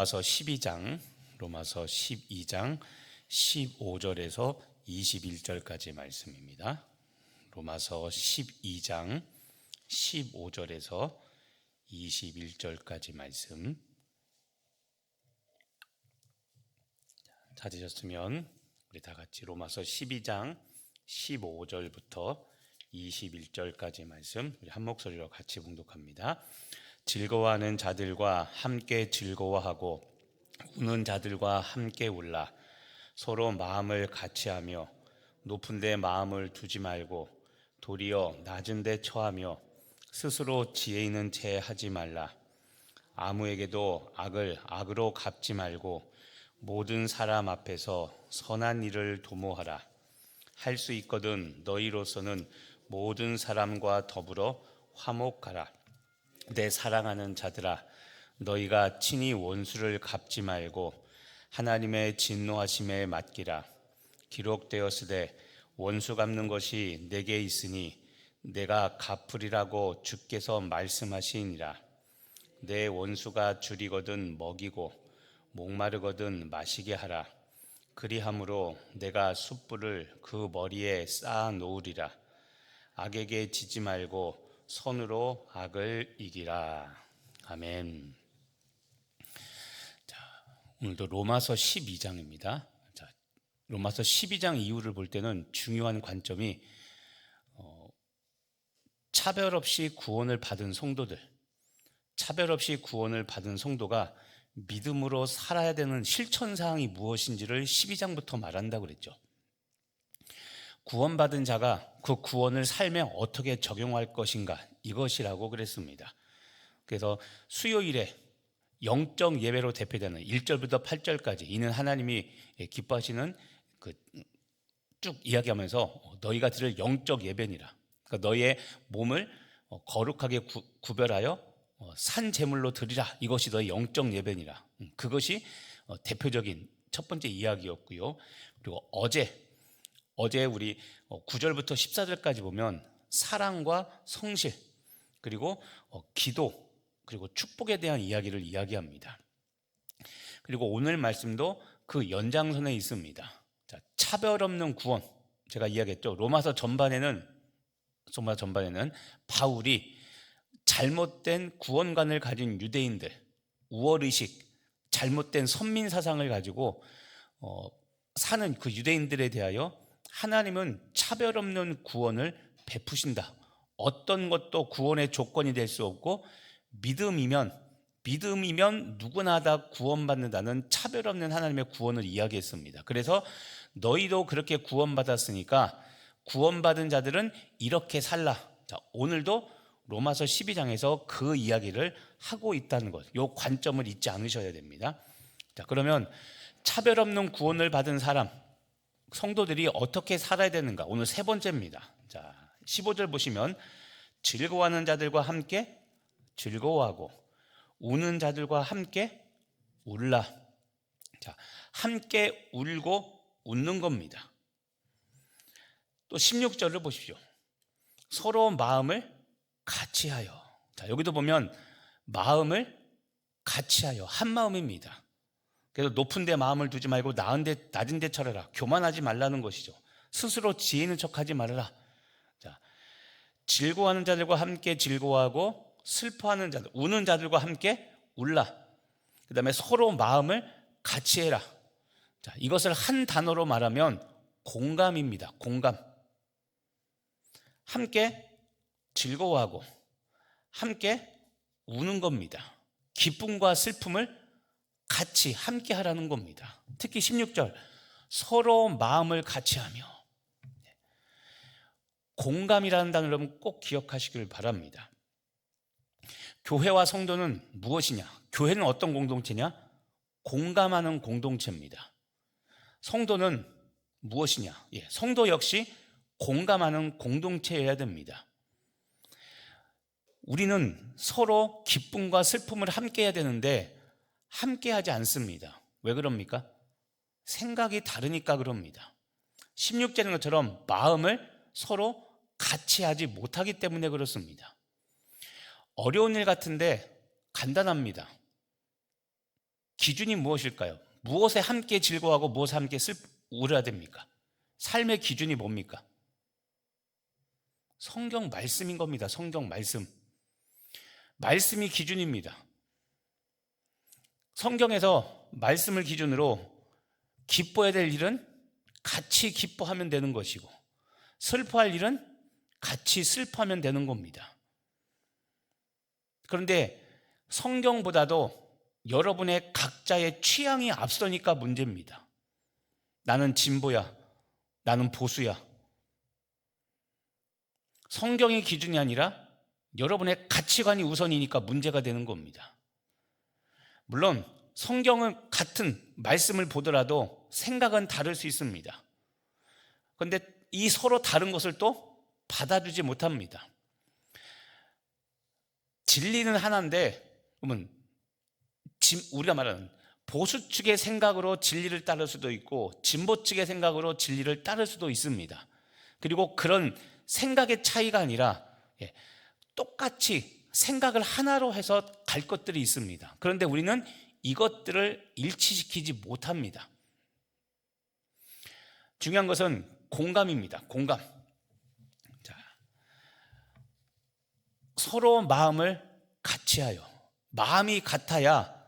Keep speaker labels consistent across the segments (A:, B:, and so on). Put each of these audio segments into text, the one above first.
A: 로마서 12장 15절에서 21절까지 말씀입니다. 로마서 12장 15절에서 21절까지 말씀 찾으셨으면 우리 다 같이 로마서 12장 15절부터 21절까지 말씀 우리 한 목소리로 같이 봉독합니다. 즐거워하는 자들과 함께 즐거워하고 우는 자들과 함께 울라. 서로 마음을 같이하며 높은 데 마음을 두지 말고 도리어 낮은 데 처하며 스스로 지혜 있는 채 하지 말라. 아무에게도 악을 악으로 갚지 말고 모든 사람 앞에서 선한 일을 도모하라. 할 수 있거든 너희로서는 모든 사람과 더불어 화목하라. 내 사랑하는 자들아, 너희가 친히 원수를 갚지 말고 하나님의 진노하심에 맡기라. 기록되었으되 원수 갚는 것이 내게 있으니 내가 갚으리라고 주께서 말씀하시니라. 내 원수가 줄이거든 먹이고 목마르거든 마시게 하라. 그리함으로 내가 숯불을 그 머리에 쌓아 놓으리라. 악에게 지지 말고 선으로 악을 이기라. 아멘. 자, 오늘도 로마서 12장입니다. 자, 로마서 12장 이후를 볼 때는 중요한 관점이 차별 없이 구원을 받은 성도들, 차별 없이 구원을 받은 성도가 믿음으로 살아야 되는 실천사항이 무엇인지를 12장부터 말한다고 그랬죠. 구원받은 자가 그 구원을 삶에 어떻게 적용할 것인가, 이것이라고 그랬습니다. 그래서 수요일에 영적 예배로 대표되는 1절부터 8절까지 이는 하나님이 기뻐하시는 쭉 이야기하면서 너희가 드릴 영적 예배니라. 그러니까 너희의 몸을 거룩하게 구별하여 산 제물로 드리라. 이것이 너희 영적 예배니라. 그것이 대표적인 첫 번째 이야기였고요. 그리고 어제 우리 9절부터 14절까지 보면 사랑과 성실 그리고 기도 그리고 축복에 대한 이야기를 이야기합니다. 그리고 오늘 말씀도 그 연장선에 있습니다. 자, 차별 없는 구원, 제가 이야기했죠. 로마서 전반에는 바울이 잘못된 구원관을 가진 유대인들, 우월의식, 잘못된 선민사상을 가지고 사는 그 유대인들에 대하여 하나님은 차별 없는 구원을 베푸신다. 어떤 것도 구원의 조건이 될 수 없고 믿음이면 누구나 다 구원받는다는 차별 없는 하나님의 구원을 이야기했습니다. 그래서 너희도 그렇게 구원받았으니까 구원받은 자들은 이렇게 살라. 자, 오늘도 로마서 12장에서 그 이야기를 하고 있다는 것, 이 관점을 잊지 않으셔야 됩니다. 자, 그러면 차별 없는 구원을 받은 사람, 성도들이 어떻게 살아야 되는가? 오늘 세 번째입니다. 자, 15절 보시면 즐거워하는 자들과 함께 즐거워하고 우는 자들과 함께 울라. 자, 함께 울고 웃는 겁니다. 또 16절을 보십시오. 서로 마음을 같이하여. 자, 여기도 보면 마음을 같이하여 한 마음입니다. 그래서 높은 데 마음을 두지 말고 낮은 데 처해라. 교만하지 말라는 것이죠. 스스로 지혜 있는 척하지 말아라. 자, 즐거워하는 자들과 함께 즐거워하고 슬퍼하는 자들, 우는 자들과 함께 울라. 그 다음에 서로 마음을 같이 해라. 자, 이것을 한 단어로 말하면 공감입니다. 공감. 함께 즐거워하고 함께 우는 겁니다. 기쁨과 슬픔을 같이 함께 하라는 겁니다. 특히 16절 서로 마음을 같이 하며. 공감이라는 단어를 여러분 꼭 기억하시길 바랍니다. 교회와 성도는 무엇이냐? 교회는 어떤 공동체냐? 공감하는 공동체입니다. 성도는 무엇이냐? 성도 역시 공감하는 공동체여야 됩니다. 우리는 서로 기쁨과 슬픔을 함께 해야 되는데 함께 하지 않습니다. 왜 그럽니까? 생각이 다르니까 그럽니다. 16절인 것처럼 마음을 서로 같이 하지 못하기 때문에 그렇습니다. 어려운 일 같은데 간단합니다. 기준이 무엇일까요? 무엇에 함께 즐거워하고 무엇에 함께 울어야 됩니까? 삶의 기준이 뭡니까? 성경 말씀인 겁니다. 성경 말씀. 말씀이 기준입니다. 성경에서 말씀을 기준으로 기뻐해야 될 일은 같이 기뻐하면 되는 것이고, 슬퍼할 일은 같이 슬퍼하면 되는 겁니다. 그런데 성경보다도 여러분의 각자의 취향이 앞서니까 문제입니다. 나는 진보야, 나는 보수야. 성경이 기준이 아니라 여러분의 가치관이 우선이니까 문제가 되는 겁니다. 물론 성경은 같은 말씀을 보더라도 생각은 다를 수 있습니다. 그런데 이 서로 다른 것을 또 받아주지 못합니다. 진리는 하나인데, 그러면 우리가 말하는 보수 측의 생각으로 진리를 따를 수도 있고 진보 측의 생각으로 진리를 따를 수도 있습니다. 그리고 그런 생각의 차이가 아니라 똑같이 생각을 하나로 해서 갈 것들이 있습니다. 그런데 우리는 이것들을 일치시키지 못합니다. 중요한 것은 공감입니다. 공감. 자, 서로 마음을 같이 하여, 마음이 같아야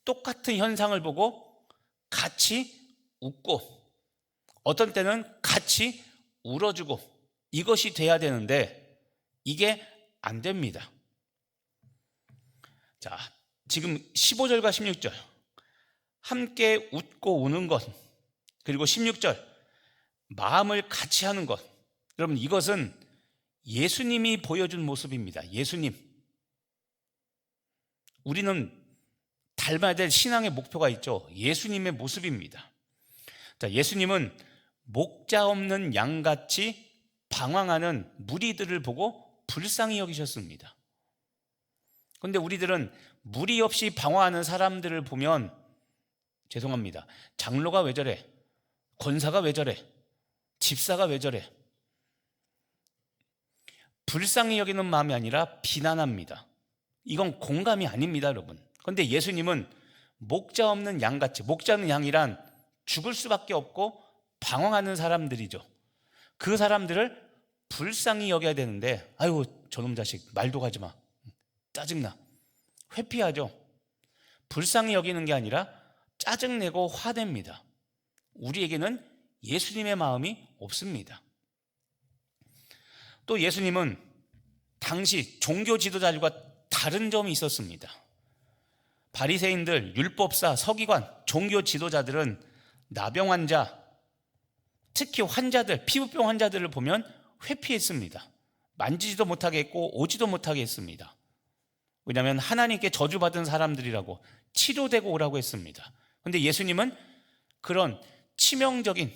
A: 똑같은 현상을 보고 같이 웃고, 어떤 때는 같이 울어주고, 이것이 돼야 되는데 이게 안 됩니다. 자, 지금 15절과 16절 함께 웃고 우는 것, 그리고 16절 마음을 같이 하는 것, 여러분 이것은 예수님이 보여준 모습입니다. 예수님. 우리는 닮아야 될 신앙의 목표가 있죠. 예수님의 모습입니다. 자, 예수님은 목자 없는 양같이 방황하는 무리들을 보고 불쌍히 여기셨습니다. 그런데 우리들은 무리 없이 방황하는 사람들을 보면, 죄송합니다, 장로가 왜 저래? 권사가 왜 저래? 집사가 왜 저래? 불쌍히 여기는 마음이 아니라 비난합니다. 이건 공감이 아닙니다, 여러분. 그런데 예수님은 목자 없는 양같이, 목자 없는 양이란 죽을 수밖에 없고 방황하는 사람들이죠. 그 사람들을 불쌍히 여겨야 되는데, 아이고 저놈 자식 말도 가지 마, 짜증나, 회피하죠. 불쌍히 여기는 게 아니라 짜증내고 화냅니다. 우리에게는 예수님의 마음이 없습니다. 또 예수님은 당시 종교 지도자들과 다른 점이 있었습니다. 바리새인들, 율법사, 서기관, 종교 지도자들은 나병 환자, 특히 환자들, 피부병 환자들을 보면 회피했습니다. 만지지도 못하게 했고 오지도 못하게 했습니다. 왜냐하면 하나님께 저주받은 사람들이라고, 치료되고 오라고 했습니다. 그런데 예수님은 그런 치명적인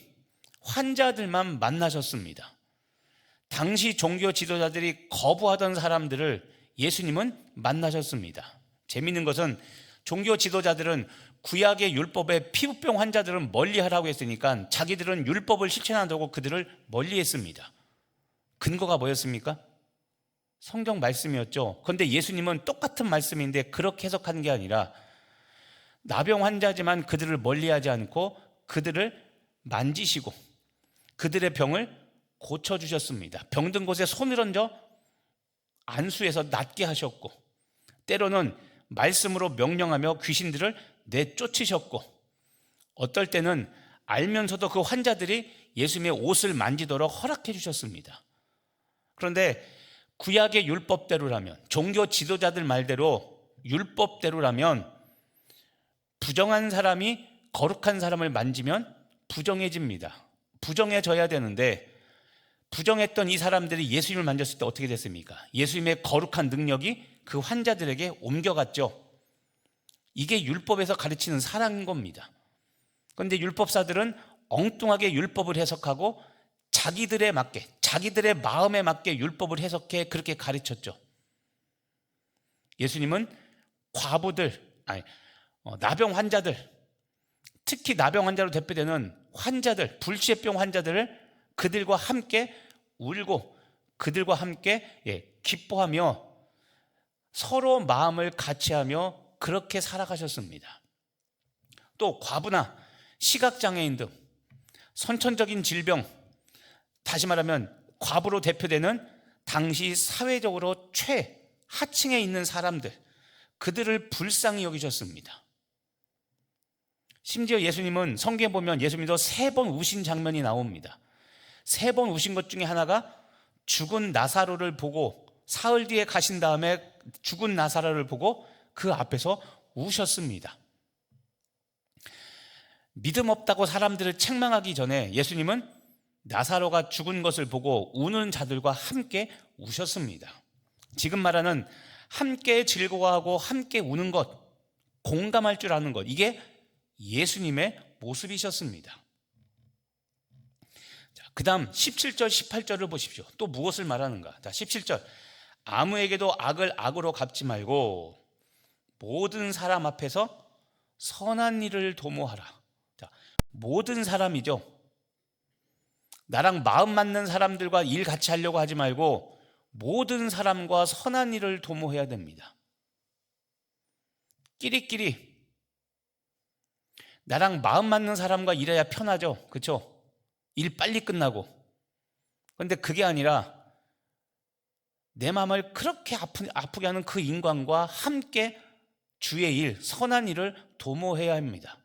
A: 환자들만 만나셨습니다. 당시 종교 지도자들이 거부하던 사람들을 예수님은 만나셨습니다. 재미있는 것은 종교 지도자들은 구약의 율법에 피부병 환자들은 멀리하라고 했으니까 자기들은 율법을 실천한다고 그들을 멀리했습니다. 근거가 뭐였습니까? 성경 말씀이었죠. 그런데 예수님은 똑같은 말씀인데 그렇게 해석한 게 아니라 나병 환자지만 그들을 멀리하지 않고 그들을 만지시고 그들의 병을 고쳐주셨습니다. 병든 곳에 손을 얹어 안수해서 낫게 하셨고, 때로는 말씀으로 명령하며 귀신들을 내쫓으셨고, 어떨 때는 알면서도 그 환자들이 예수님의 옷을 만지도록 허락해 주셨습니다. 그런데 구약의 율법대로라면, 종교 지도자들 말대로 율법대로라면 부정한 사람이 거룩한 사람을 만지면 부정해집니다. 부정해져야 되는데 부정했던 이 사람들이 예수님을 만졌을 때 어떻게 됐습니까? 예수님의 거룩한 능력이 그 환자들에게 옮겨갔죠. 이게 율법에서 가르치는 사랑인 겁니다. 그런데 율법사들은 엉뚱하게 율법을 해석하고 자기들에 맞게, 자기들의 마음에 맞게 율법을 해석해 그렇게 가르쳤죠. 예수님은 나병 환자들, 특히 나병 환자로 대표되는 환자들, 불치병 환자들을 그들과 함께 울고 그들과 함께 기뻐하며 서로 마음을 같이하며 그렇게 살아가셨습니다. 또 과부나 시각장애인 등 선천적인 질병, 다시 말하면 과부로 대표되는 당시 사회적으로 최하층에 있는 사람들, 그들을 불쌍히 여기셨습니다. 심지어 예수님은 성경에 보면 예수님도 3번 우신 장면이 나옵니다. 3번 우신 것 중에 하나가 죽은 나사로를 보고, 사흘 뒤에 가신 다음에 죽은 나사로를 보고 그 앞에서 우셨습니다. 믿음 없다고 사람들을 책망하기 전에 예수님은 나사로가 죽은 것을 보고 우는 자들과 함께 우셨습니다. 지금 말하는 함께 즐거워하고 함께 우는 것, 공감할 줄 아는 것, 이게 예수님의 모습이셨습니다. 그 다음 17절 18절을 보십시오. 또 무엇을 말하는가? 자, 17절, 아무에게도 악을 악으로 갚지 말고 모든 사람 앞에서 선한 일을 도모하라. 자, 모든 사람이죠. 나랑 마음 맞는 사람들과 일 같이 하려고 하지 말고 모든 사람과 선한 일을 도모해야 됩니다. 끼리끼리 나랑 마음 맞는 사람과 일해야 편하죠. 그렇죠? 일 빨리 끝나고. 그런데 그게 아니라 내 마음을 그렇게 아프게 하는 그 인간과 함께 주의 일, 선한 일을 도모해야 합니다.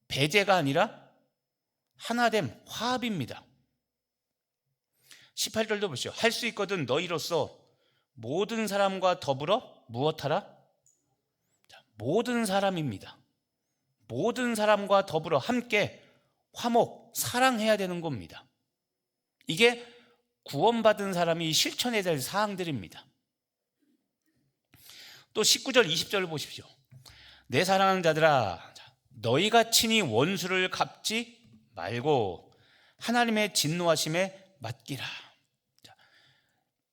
A: 배제가 아니라 하나됨, 화합입니다. 18절도 보시죠. 할 수 있거든 너희로서 모든 사람과 더불어 무엇하라? 자, 모든 사람입니다. 모든 사람과 더불어 함께 화목, 사랑해야 되는 겁니다. 이게 구원받은 사람이 실천해야 될 사항들입니다. 또 19절, 20절을 보십시오. 내 사랑하는 자들아, 너희가 친히 원수를 갚지 말고 하나님의 진노하심에 맡기라.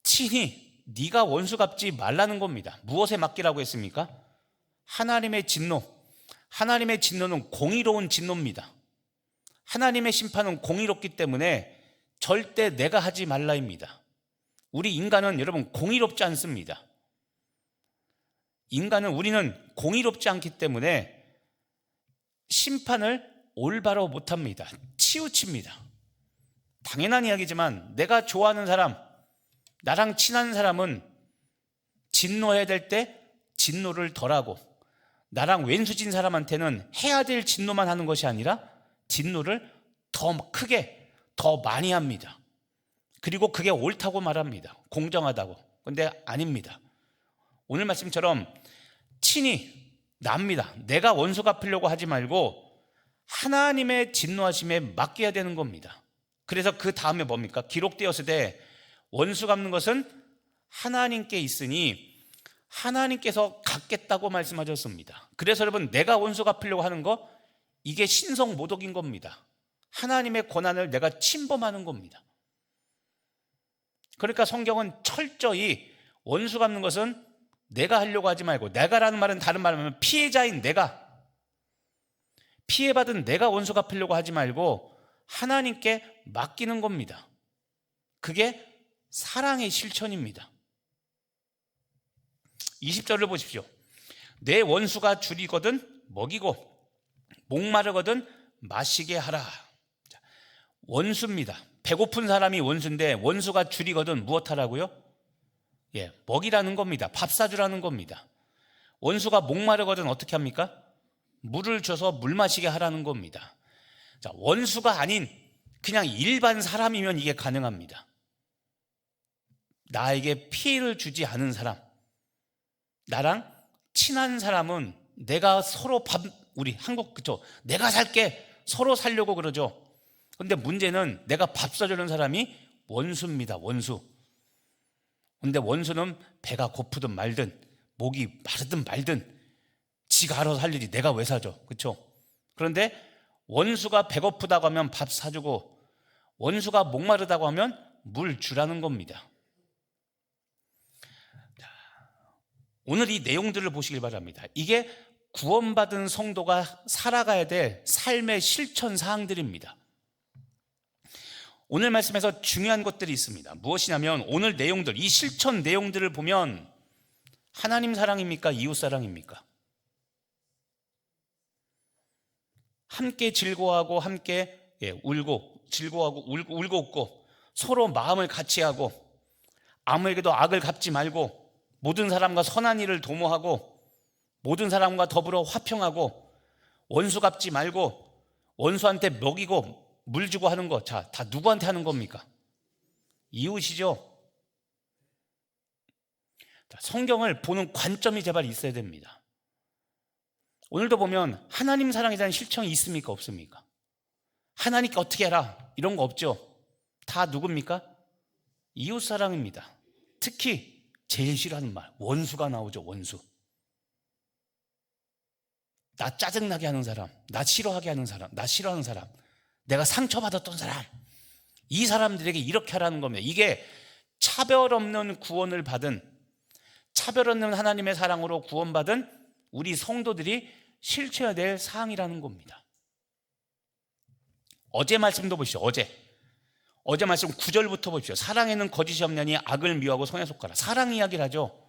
A: 친히 네가 원수 갚지 말라는 겁니다. 무엇에 맡기라고 했습니까? 하나님의 진노. 하나님의 진노는 공의로운 진노입니다. 하나님의 심판은 공의롭기 때문에 절대 내가 하지 말라입니다. 우리 인간은 여러분 공의롭지 않습니다. 우리는 공의롭지 않기 때문에 심판을 올바로 못합니다. 치우칩니다. 당연한 이야기지만 내가 좋아하는 사람, 나랑 친한 사람은 진노해야 될 때 진노를 덜하고, 나랑 왼수진 사람한테는 해야 될 진노만 하는 것이 아니라 진노를 더 크게, 더 많이 합니다. 그리고 그게 옳다고 말합니다. 공정하다고. 그런데 아닙니다. 오늘 말씀처럼 친히 납니다. 내가 원수 갚으려고 하지 말고 하나님의 진노하심에 맡겨야 되는 겁니다. 그래서 그 다음에 뭡니까? 기록되었을 때 원수 갚는 것은 하나님께 있으니 하나님께서 갚겠다고 말씀하셨습니다. 그래서 여러분, 내가 원수 갚으려고 하는 거, 이게 신성모독인 겁니다. 하나님의 권한을 내가 침범하는 겁니다. 그러니까 성경은 철저히 원수 갚는 것은 내가 하려고 하지 말고, 내가라는 말은 다른 말로 하면 피해자인 내가, 피해받은 내가 원수 갚으려고 하지 말고 하나님께 맡기는 겁니다. 그게 사랑의 실천입니다. 20절을 보십시오. 내 원수가 줄이거든 먹이고 목마르거든 마시게 하라. 원수입니다. 배고픈 사람이 원수인데 원수가 줄이거든 무엇하라고요? 먹이라는 겁니다. 밥 사주라는 겁니다. 원수가 목마르거든 어떻게 합니까? 물을 줘서 물 마시게 하라는 겁니다. 자, 원수가 아닌 그냥 일반 사람이면 이게 가능합니다. 나에게 피해를 주지 않은 사람, 나랑 친한 사람은 내가 서로 우리 한국 그쵸? 내가 살게, 서로 살려고 그러죠. 근데 문제는 내가 밥 사주는 사람이 원수입니다. 원수. 근데 원수는 배가 고프든 말든 목이 마르든 말든 지가 알아서 할 일이, 내가 왜 사줘, 그쵸? 그런데 원수가 배고프다고 하면 밥 사주고 원수가 목마르다고 하면 물 주라는 겁니다. 오늘 이 내용들을 보시길 바랍니다. 이게 구원받은 성도가 살아가야 될 삶의 실천 사항들입니다. 오늘 말씀에서 중요한 것들이 있습니다. 무엇이냐면 오늘 내용들, 이 실천 내용들을 보면 하나님 사랑입니까? 이웃 사랑입니까? 함께 즐거워하고 함께 울고 즐거워하고 울고 웃고 서로 마음을 같이 하고 아무에게도 악을 갚지 말고 모든 사람과 선한 일을 도모하고 모든 사람과 더불어 화평하고 원수 갚지 말고 원수한테 먹이고 물 주고 하는 거, 자, 다 누구한테 하는 겁니까? 이웃이죠. 성경을 보는 관점이 제발 있어야 됩니다. 오늘도 보면 하나님 사랑에 대한 실천이 있습니까? 없습니까? 하나님께 어떻게 해라 이런 거 없죠. 다 누굽니까? 이웃 사랑입니다. 특히 제일 싫어하는 말, 원수가 나오죠. 원수. 나 짜증나게 하는 사람, 나 싫어하게 하는 사람, 나 싫어하는 사람, 내가 상처받았던 사람, 이 사람들에게 이렇게 하라는 겁니다. 이게 차별 없는 구원을 받은, 차별 없는 하나님의 사랑으로 구원받은 우리 성도들이 실천해야 될 사항이라는 겁니다. 어제 말씀도 보시죠. 어제 말씀 9절부터 보십시오. 사랑에는 거짓이 없냐니 악을 미워하고 선에 속하라. 사랑 이야기를 하죠.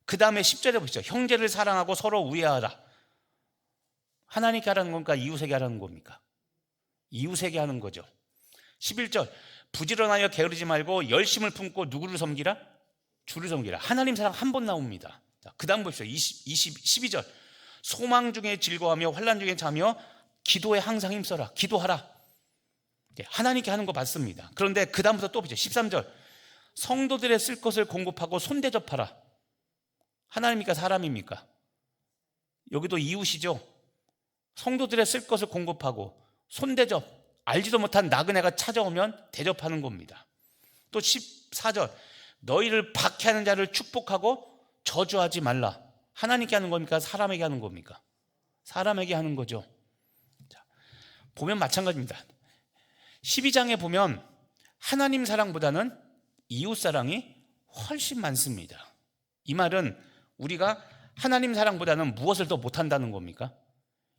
A: 그 다음에 10절에 보시죠. 형제를 사랑하고 서로 우애하라. 하나님께 하라는 겁니까? 이웃에게 하라는 겁니까? 이웃에게 하는 거죠. 11절 부지런하여 게으르지 말고 열심을 품고 누구를 섬기라? 주를 섬기라. 하나님 사랑 한 번 나옵니다. 그 다음 보십시오. 12절 소망 중에 즐거워하며 환난 중에 자며 기도에 항상 힘써라. 기도하라. 하나님께 하는 거 맞습니다. 그런데 그 다음부터 또 보죠. 13절 성도들의 쓸 것을 공급하고 손대접하라. 하나님입니까? 사람입니까? 여기도 이웃이죠. 성도들의 쓸 것을 공급하고 손대접, 알지도 못한 나그네가 찾아오면 대접하는 겁니다. 또 14절 너희를 박해하는 자를 축복하고 저주하지 말라. 하나님께 하는 겁니까? 사람에게 하는 겁니까? 사람에게 하는 거죠. 자, 보면 마찬가지입니다. 12장에 보면 하나님 사랑보다는 이웃 사랑이 훨씬 많습니다. 이 말은 우리가 하나님 사랑보다는 무엇을 더 못한다는 겁니까?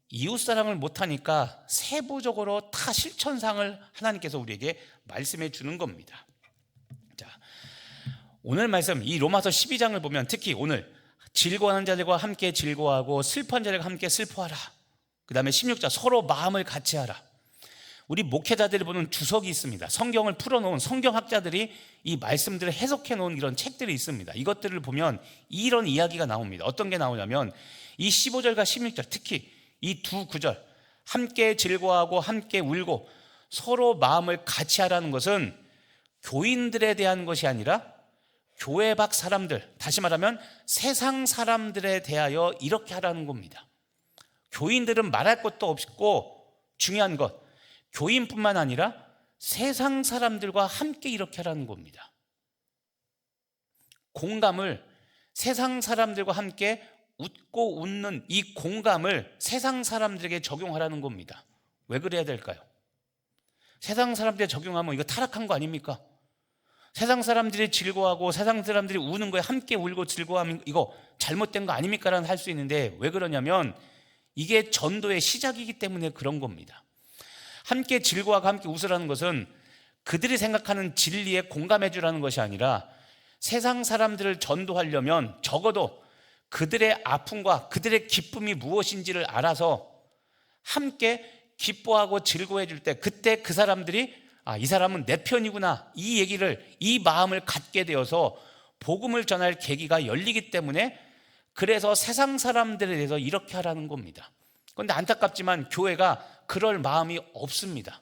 A: 이웃 사랑을 못하니까 세부적으로 다 실천상을 하나님께서 우리에게 말씀해 주는 겁니다. 자, 오늘 말씀 이 로마서 12장을 보면 특히 오늘 즐거워하는 자들과 함께 즐거워하고 슬퍼하는 자들과 함께 슬퍼하라. 그 다음에 16절 서로 마음을 같이 하라. 우리 목회자들이 보는 주석이 있습니다. 성경을 풀어놓은 성경학자들이 이 말씀들을 해석해 놓은 이런 책들이 있습니다. 이것들을 보면 이런 이야기가 나옵니다. 어떤 게 나오냐면 이 15절과 16절 특히 이 두 구절 함께 즐거워하고 함께 울고 서로 마음을 같이 하라는 것은 교인들에 대한 것이 아니라 교회 밖 사람들, 다시 말하면 세상 사람들에 대하여 이렇게 하라는 겁니다. 교인들은 말할 것도 없고 중요한 것, 교인뿐만 아니라 세상 사람들과 함께 이렇게 하라는 겁니다. 공감을 세상 사람들과 함께 웃고 웃는 이 공감을 세상 사람들에게 적용하라는 겁니다. 왜 그래야 될까요? 세상 사람들에 적용하면 이거 타락한 거 아닙니까? 세상 사람들이 즐거워하고 세상 사람들이 우는 거에 함께 울고 즐거워하면 이거 잘못된 거 아닙니까? 라는 할 수 있는데 왜 그러냐면 이게 전도의 시작이기 때문에 그런 겁니다. 함께 즐거워하고 함께 웃으라는 것은 그들이 생각하는 진리에 공감해 주라는 것이 아니라 세상 사람들을 전도하려면 적어도 그들의 아픔과 그들의 기쁨이 무엇인지를 알아서 함께 기뻐하고 즐거워해 줄 때 그때 그 사람들이 이 사람은 내 편이구나 이 얘기를 이 마음을 갖게 되어서 복음을 전할 계기가 열리기 때문에 그래서 세상 사람들에 대해서 이렇게 하라는 겁니다. 그런데 안타깝지만 교회가 그럴 마음이 없습니다.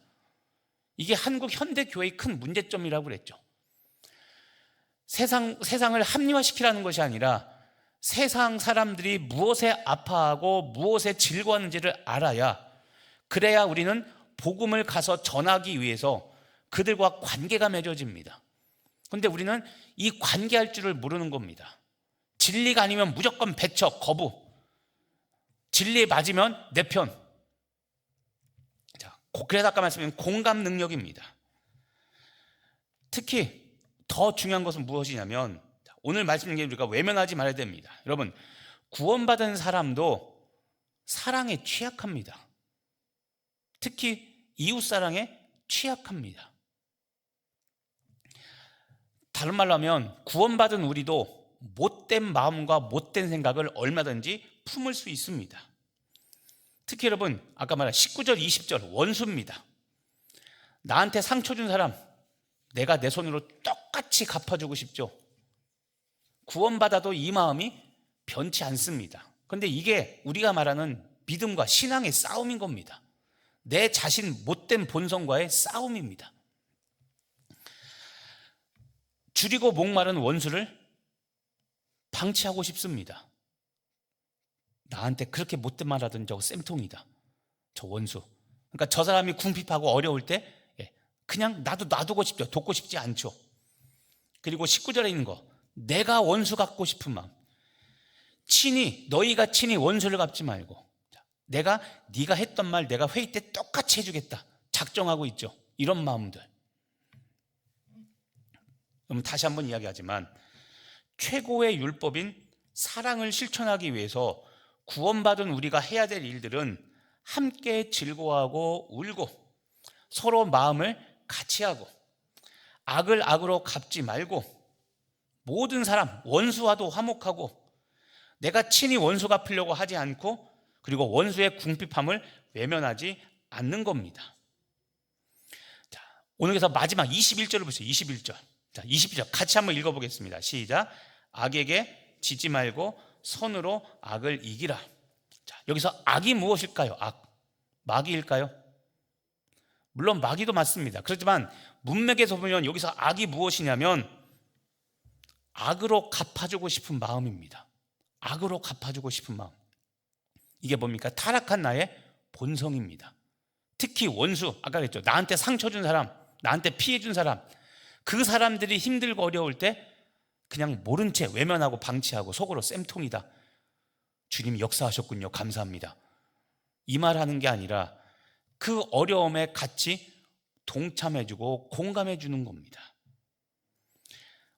A: 이게 한국 현대 교회의 큰 문제점이라고 그랬죠. 세상을 합리화시키라는 것이 아니라 세상 사람들이 무엇에 아파하고 무엇에 즐거워하는지를 알아야 그래야 우리는 복음을 가서 전하기 위해서 그들과 관계가 맺어집니다. 그런데 우리는 이 관계할 줄을 모르는 겁니다. 진리가 아니면 무조건 배척, 거부. 진리에 맞으면 내 편. 자, 그래서 아까 말씀드린 공감 능력입니다. 특히 더 중요한 것은 무엇이냐면 오늘 말씀드린 게 우리가 외면하지 말아야 됩니다. 여러분, 구원받은 사람도 사랑에 취약합니다. 특히 이웃사랑에 취약합니다. 다른 말로 하면 구원받은 우리도 못된 마음과 못된 생각을 얼마든지 품을 수 있습니다. 특히 여러분 아까 말한 19절 20절 원수입니다. 나한테 상처 준 사람 내가 내 손으로 똑같이 갚아주고 싶죠. 구원받아도 이 마음이 변치 않습니다. 그런데 이게 우리가 말하는 믿음과 신앙의 싸움인 겁니다. 내 자신 못된 본성과의 싸움입니다. 줄이고 목마른 원수를 방치하고 싶습니다. 나한테 그렇게 못된 말 하던 저 쌤통이다, 저 원수. 그러니까 저 사람이 궁핍하고 어려울 때 그냥 놔두고 싶죠. 돕고 싶지 않죠. 그리고 19절에 있는 거, 내가 원수 갚고 싶은 마음. 너희가 친히 원수를 갚지 말고 네가 했던 말 내가 회의 때 똑같이 해주겠다 작정하고 있죠. 이런 마음들. 그럼 다시 한번 이야기하지만 최고의 율법인 사랑을 실천하기 위해서 구원받은 우리가 해야 될 일들은 함께 즐거워하고 울고 서로 마음을 같이 하고 악을 악으로 갚지 말고 모든 사람 원수와도 화목하고 내가 친히 원수 갚으려고 하지 않고 그리고 원수의 궁핍함을 외면하지 않는 겁니다. 자, 오늘에서 마지막 21절을 보세요. 21절. 자, 21절 같이 한번 읽어보겠습니다. 시작. 악에게 지지 말고 선으로 악을 이기라. 자, 여기서 악이 무엇일까요? 마귀일까요? 물론 마귀도 맞습니다. 그렇지만 문맥에서 보면 여기서 악이 무엇이냐면 악으로 갚아주고 싶은 마음입니다. 악으로 갚아주고 싶은 마음. 이게 뭡니까? 타락한 나의 본성입니다. 특히 원수, 아까 그랬죠. 나한테 상처 준 사람, 나한테 피해 준 사람, 그 사람들이 힘들고 어려울 때 그냥 모른 채 외면하고 방치하고 속으로 쌤통이다, 주님 역사하셨군요, 감사합니다, 이 말 하는 게 아니라 그 어려움에 같이 동참해주고 공감해주는 겁니다.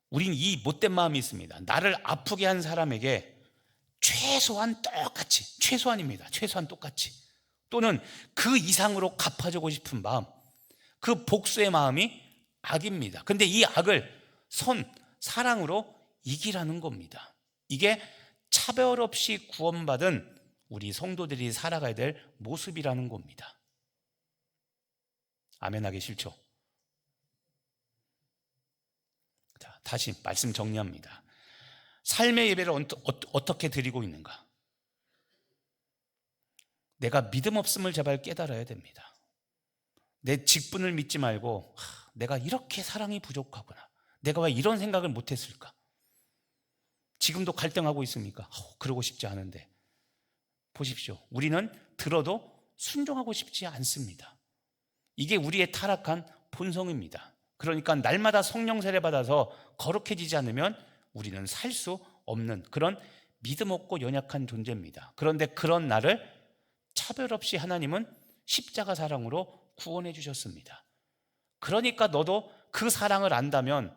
A: 우린 이 못된 마음이 있습니다. 나를 아프게 한 사람에게 최소한 똑같이, 최소한입니다, 최소한 똑같이 또는 그 이상으로 갚아주고 싶은 마음, 그 복수의 마음이 악입니다. 근데 이 악을 사랑으로 이기라는 겁니다. 이게 차별 없이 구원받은 우리 성도들이 살아가야 될 모습이라는 겁니다. 아멘하기 싫죠? 자, 다시 말씀 정리합니다. 삶의 예배를 어떻게 드리고 있는가? 내가 믿음 없음을 제발 깨달아야 됩니다. 내 직분을 믿지 말고 내가 이렇게 사랑이 부족하구나, 내가 왜 이런 생각을 못했을까? 지금도 갈등하고 있습니까? 그러고 싶지 않은데. 보십시오, 우리는 들어도 순종하고 싶지 않습니다. 이게 우리의 타락한 본성입니다. 그러니까 날마다 성령 세례 받아서 거룩해지지 않으면 우리는 살 수 없는 그런 믿음 없고 연약한 존재입니다. 그런데 그런 나를 차별 없이 하나님은 십자가 사랑으로 구원해 주셨습니다. 그러니까 너도 그 사랑을 안다면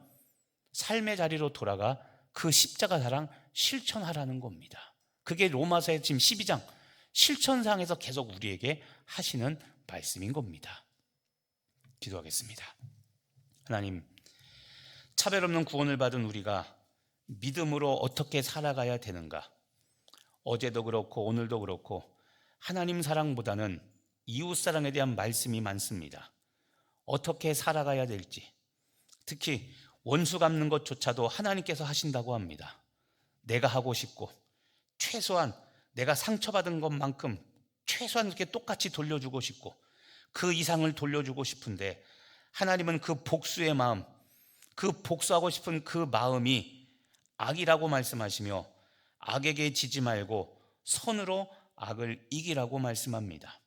A: 삶의 자리로 돌아가 그 십자가 사랑 실천하라는 겁니다. 그게 로마서의 지금 12장 실천상에서 계속 우리에게 하시는 말씀인 겁니다. 기도하겠습니다. 하나님, 차별 없는 구원을 받은 우리가 믿음으로 어떻게 살아가야 되는가? 어제도 그렇고 오늘도 그렇고 하나님 사랑보다는 이웃 사랑에 대한 말씀이 많습니다. 어떻게 살아가야 될지, 특히 원수 갚는 것조차도 하나님께서 하신다고 합니다. 내가 하고 싶고 최소한 내가 상처받은 것만큼 최소한 이렇게 똑같이 돌려주고 싶고 그 이상을 돌려주고 싶은데 하나님은 그 복수의 마음, 그 복수하고 싶은 그 마음이 악이라고 말씀하시며 악에게 지지 말고 선으로 악을 이기라고 말씀합니다.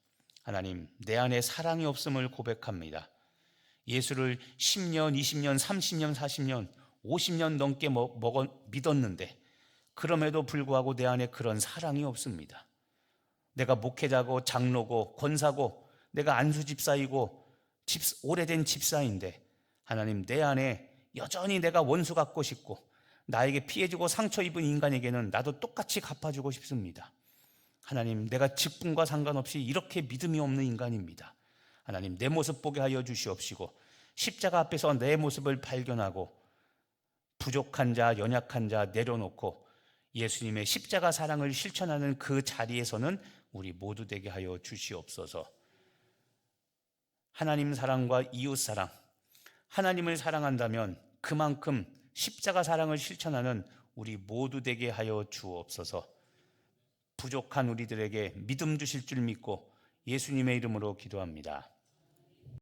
A: 하나님, 내 안에 사랑이 없음을 고백합니다. 예수를 10년, 20년, 30년, 40년, 50년 넘게 믿었는데 그럼에도 불구하고 내 안에 그런 사랑이 없습니다. 내가 목회자고 장로고 권사고 내가 안수집사이고 오래된 집사인데 하나님, 내 안에 여전히 내가 원수 갚고 싶고 나에게 피해주고 상처 입은 인간에게는 나도 똑같이 갚아주고 싶습니다. 하나님, 내가 직분과 상관없이 이렇게 믿음이 없는 인간입니다. 하나님, 내 모습 보게 하여 주시옵시고 십자가 앞에서 내 모습을 발견하고 부족한 자, 연약한 자 내려놓고 예수님의 십자가 사랑을 실천하는 그 자리에서는 우리 모두 되게 하여 주시옵소서. 하나님 사랑과 이웃 사랑, 하나님을 사랑한다면 그만큼 십자가 사랑을 실천하는 우리 모두 되게 하여 주옵소서. 부족한 우리들에게 믿음 주실 줄 믿고 예수님의 이름으로 기도합니다.